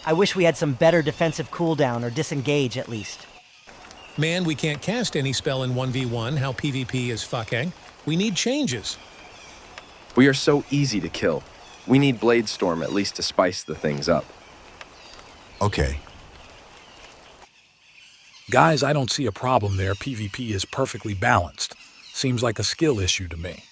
I wish we had some better defensive cooldown or disengage at least. Man, we can't cast any spell in 1v1, how PvP is fucking. We need changes. We are so easy to kill. We need Blade Storm at least to spice the things up. Okay. Guys, I don't see a problem there. PvP is perfectly balanced. Seems like a skill issue to me.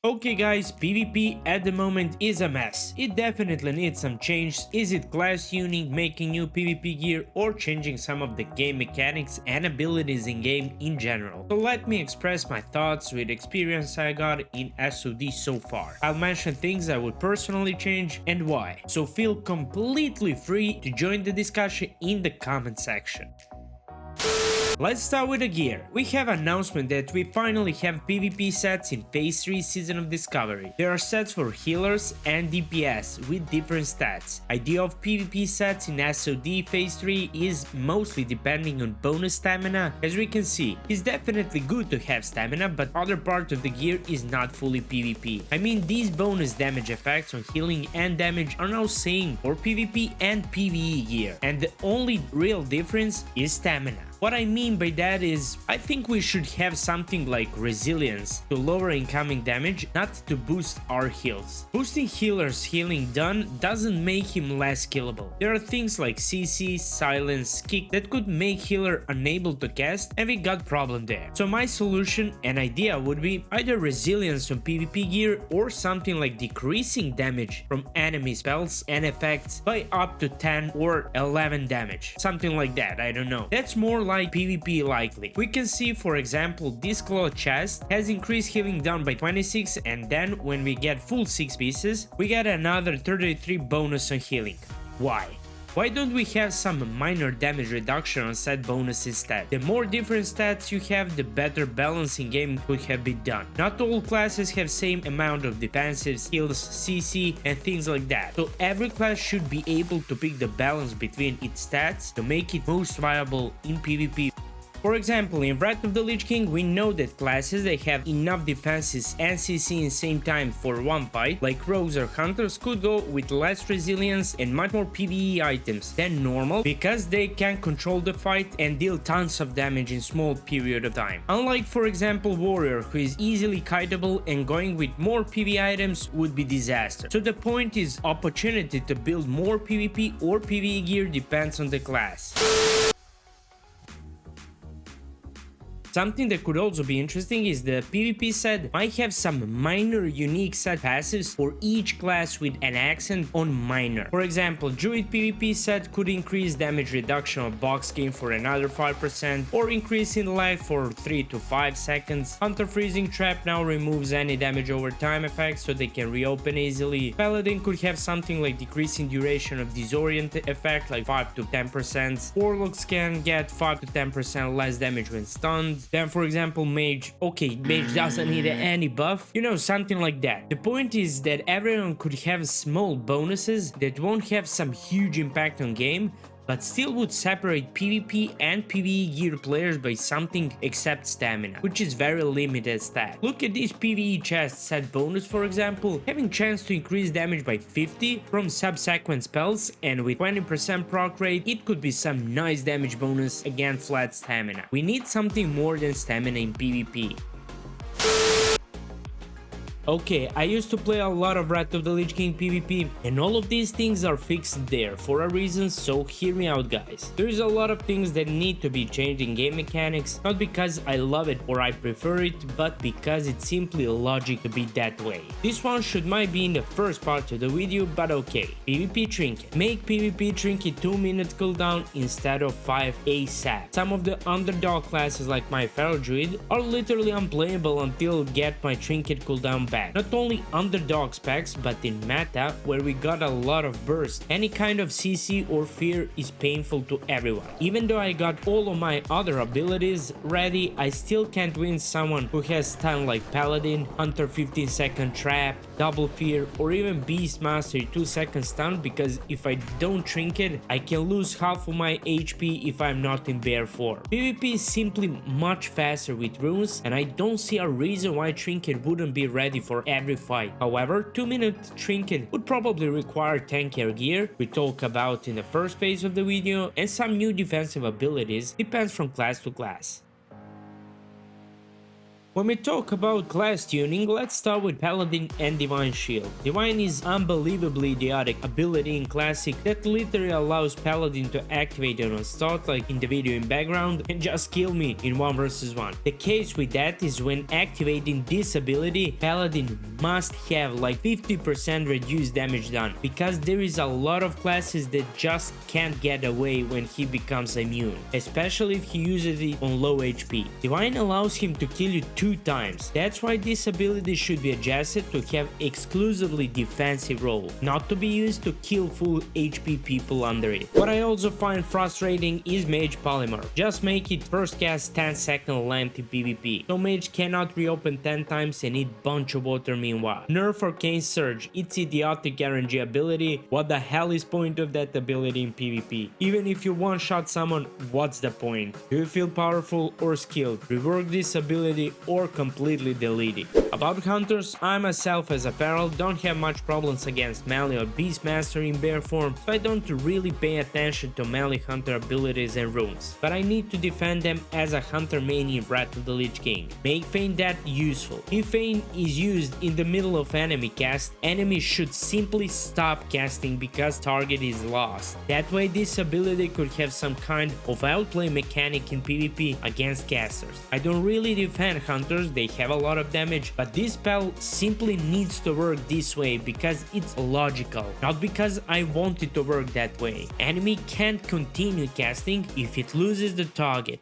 Okay guys, PvP at the moment is a mess. It definitely needs some change. Is it class tuning, making new PvP gear, or changing some of the game mechanics and abilities in game in general? So let me express my thoughts with experience I got in SOD so far. I'll mention things I would personally change and why. So feel completely free to join the discussion in the comment section. Let's start with the gear. We have announcement that we finally have PvP sets in Phase 3 Season of Discovery. There are sets for healers and DPS with different stats. Idea of PvP sets in SOD Phase 3 is mostly depending on bonus stamina. As we can see, it's definitely good to have stamina, but other part of the gear is not fully PvP. I mean, these bonus damage effects on healing and damage are now same for PvP and PvE gear, and the only real difference is stamina. What I mean by that is, I think we should have something like resilience to lower incoming damage, not to boost our heals. Boosting healers' healing done doesn't make him less killable. There are things like CC, silence, kick that could make healer unable to cast, and we got problem there. So my solution and idea would be either resilience on PvP gear or something like decreasing damage from enemy spells and effects by up to 10 or 11 damage. Something like that, I don't know. That's more like PvP likely. We can see, for example, this claw chest has increased healing down by 26, and then when we get full 6 pieces, we get another 33 bonus on healing. Why? Why don't we have some minor damage reduction on set bonus instead? The more different stats you have, the better balance in game could have been done. Not all classes have same amount of defensives, heals, CC and things like that. So every class should be able to pick the balance between its stats to make it most viable in PvP. For example, in Wrath of the Lich King, we know that classes that have enough defenses and CC in same time for one fight, like rogues or hunters, could go with less resilience and much more PvE items than normal, because they can control the fight and deal tons of damage in small period of time. Unlike, for example, warrior, who is easily kiteable, and going with more PvE items would be disaster. So the point is, opportunity to build more PvP or PvE gear depends on the class. Something that could also be interesting is the PvP set might have some minor unique set passives for each class with an accent on minor. For example, Druid PvP set could increase damage reduction of box gain for another 5% or increase in lag for 3 to 5 seconds. Hunter Freezing Trap now removes any damage over time effects so they can reopen easily. Paladin could have something like decreasing duration of disorient effect like 5 to 10%. Warlocks can get 5 to 10% less damage when stunned. Then, for example, Mage, okay, Mage doesn't need any buff, you know, something like that. The point is that everyone could have small bonuses that won't have some huge impact on game, but still would separate PvP and PvE gear players by something except stamina, which is very limited stat. Look at this PvE chest set bonus, for example, having chance to increase damage by 50 from subsequent spells, and with 20% proc rate, it could be some nice damage bonus against flat stamina. We need something more than stamina in PvP. Okay, I used to play a lot of Wrath of the Lich King PvP, and all of these things are fixed there for a reason, so hear me out guys. There is a lot of things that need to be changed in game mechanics, not because I love it or I prefer it, but because it's simply logic to be that way. This one might be in the first part of the video, but okay. PvP Trinket. Make PvP Trinket 2-minute cooldown instead of 5 ASAP. Some of the underdog classes like my Feral Druid are literally unplayable until get my Trinket cooldown back. Not only underdog specs, but in meta, where we got a lot of burst, any kind of CC or fear is painful to everyone. Even though I got all of my other abilities ready, I still can't win someone who has stun like Paladin, Hunter 15-second trap, double fear, or even Beastmaster 2-second stun, because if I don't Trinket, I can lose half of my HP if I'm not in bear form. PvP is simply much faster with runes, and I don't see a reason why Trinket wouldn't be ready ready for every fight. However, 2-minute Trinket would probably require tankier gear we talk about in the first phase of the video, and some new defensive abilities, depends from class to class. When we talk about class tuning, let's start with Paladin and Divine Shield. Divine is unbelievably idiotic ability in Classic that literally allows Paladin to activate on a start like in the video in background and just kill me in 1 vs 1. The case with that is when activating this ability, Paladin must have like 50% reduced damage done, because there is a lot of classes that just can't get away when he becomes immune, especially if he uses it on low HP. Divine allows him to kill you 2 times. That's why this ability should be adjusted to have exclusively defensive role, not to be used to kill full HP people under it. What I also find frustrating is Mage Polymer. Just make it first cast 10-second length in PvP, so Mage cannot reopen 10 times and eat bunch of water meanwhile. Nerf Arcane Surge, it's idiotic RNG ability. What the hell is point of that ability in PvP? Even if you one-shot someone, what's the point? Do you feel powerful or skilled? Rework this ability or completely delete it. About hunters, I myself as a feral don't have much problems against melee or beastmaster in bear form, so I don't really pay attention to melee hunter abilities and runes, but I need to defend them as a hunter main in Wrath of the Lich King. Make Feign that useful. If Feign is used in the middle of enemy cast, enemies should simply stop casting because target is lost. That way this ability could have some kind of outplay mechanic in PvP against casters. I don't really defend hunters, they have a lot of damage, but this spell simply needs to work this way because it's logical, not because I want it to work that way. Enemy can't continue casting if it loses the target.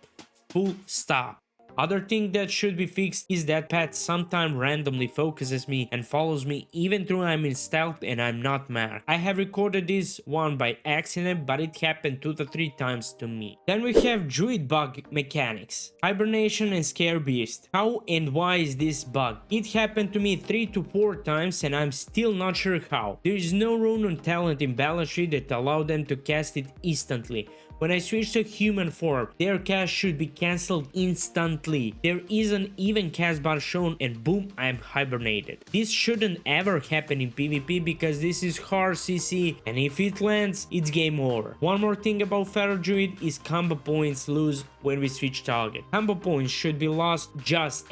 Full stop. Other thing that should be fixed is that pet sometimes randomly focuses me and follows me even though I'm in stealth and I'm not marked. I have recorded this one by accident, but it happened 2 to 3 times to me. Then we have Druid bug mechanics. Hibernation and Scare Beast. How and why is this bug? It happened to me 3 to 4 times and I'm still not sure how. There is no rune on talent in balance tree that allow them to cast it instantly. When I switch to human form, their cast should be cancelled instantly. There is an even cast bar shown and boom, I am hibernated. This shouldn't ever happen in PvP because this is hard CC and if it lands, it's game over. One more thing about Feral Druid is combo points lose when we switch target. Combo points should be lost just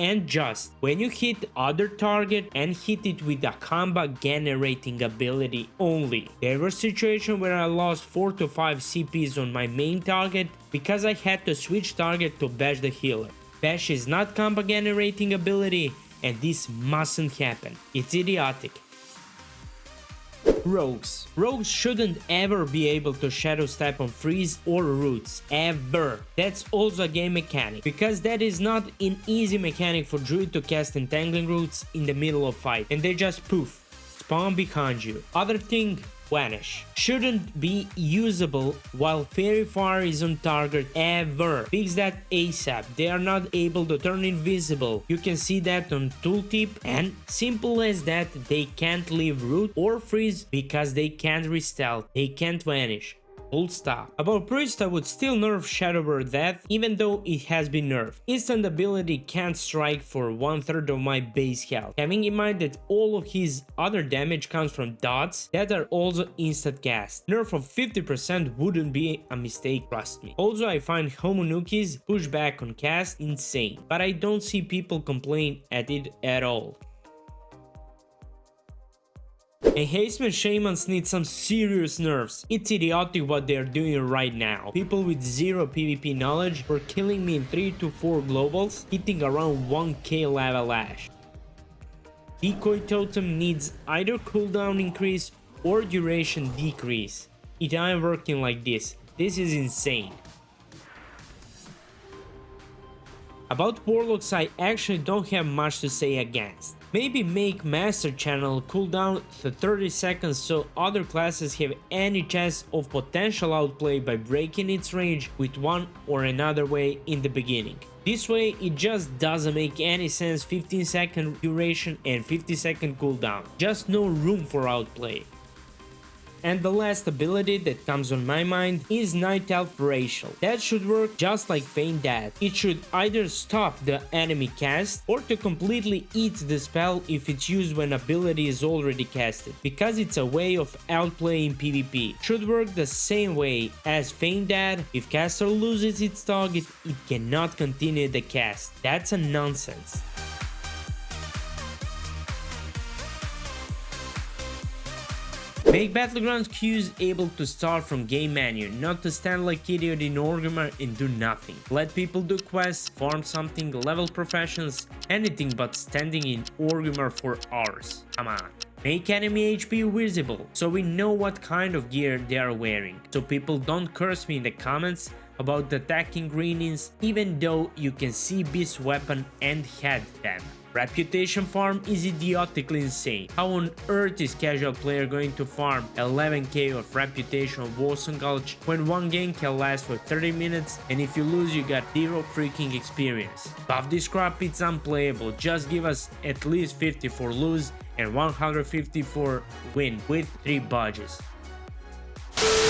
when you hit other target and hit it with a combo generating ability only. There were situations where I lost 4 to 5 CPs on my main target because I had to switch target to bash the healer. Bash is not combo generating ability and this mustn't happen. It's idiotic. Rogues. Rogues shouldn't ever be able to shadow step on freeze or roots, ever. That's also a game mechanic, because that is not an easy mechanic for Druid to cast entangling roots in the middle of fight, and they just poof, spawn behind you. Other thing, vanish. Shouldn't be usable while Fairy Fire is on target ever. Fix that ASAP. They are not able to turn invisible. You can see that on tooltip, and simple as that, they can't leave root or freeze because they can't restealth. They can't vanish. Full stop. About Priest, I would still nerf Shadowbird Death, even though it has been nerfed. Instant ability can't strike for 1/3 of my base health, having in mind that all of his other damage comes from dots that are also instant cast. Nerf of 50% wouldn't be a mistake, trust me. Also, I find Homonuki's pushback on cast insane, but I don't see people complain at it at all. Enhancement Shamans need some serious nerfs. It's idiotic what they're doing right now. People with zero PvP knowledge were killing me in 3 to 4 globals, hitting around 1k level Ash. Decoy Totem needs either cooldown increase or duration decrease. It ain't working like this. This is insane. About Warlocks, I actually don't have much to say against. Maybe make Master Channel cooldown to 30 seconds so other classes have any chance of potential outplay by breaking its range with one or another way in the beginning. This way it just doesn't make any sense 15-second duration and 50-second cooldown. Just no room for outplay. And the last ability that comes on my mind is Night Elf Racial. That should work just like Feign Death. It should either stop the enemy cast or to completely eat the spell if it's used when ability is already casted, because it's a way of outplaying PvP. Should work the same way as Feign Death. If caster loses its target, it cannot continue the cast. That's a nonsense. Make Battlegrounds queues able to start from game menu, not to stand like idiot in Orgrimmar and do nothing. Let people do quests, farm something, level professions, anything but standing in Orgrimmar for hours. Come on. Make enemy HP visible, so we know what kind of gear they are wearing, so people don't curse me in the comments about attacking greenies, even though you can see Beast weapon and head them. Reputation farm is idiotically insane. How on earth is casual player going to farm 11k of reputation of Warson Gulch when one game can last for 30 minutes and if you lose you got 0 freaking experience? Buff this crap, it's unplayable, just give us at least 50 for lose and 150 for win with 3 badges.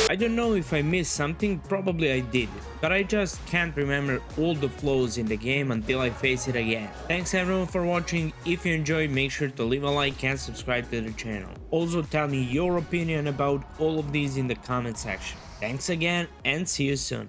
I don't know if I missed something, probably I did, but I just can't remember all the flows in the game until I face it again. Thanks everyone for watching. If you enjoyed, make sure to leave a like and subscribe to the channel. Also tell me your opinion about all of these in the comment section. Thanks again and see you soon.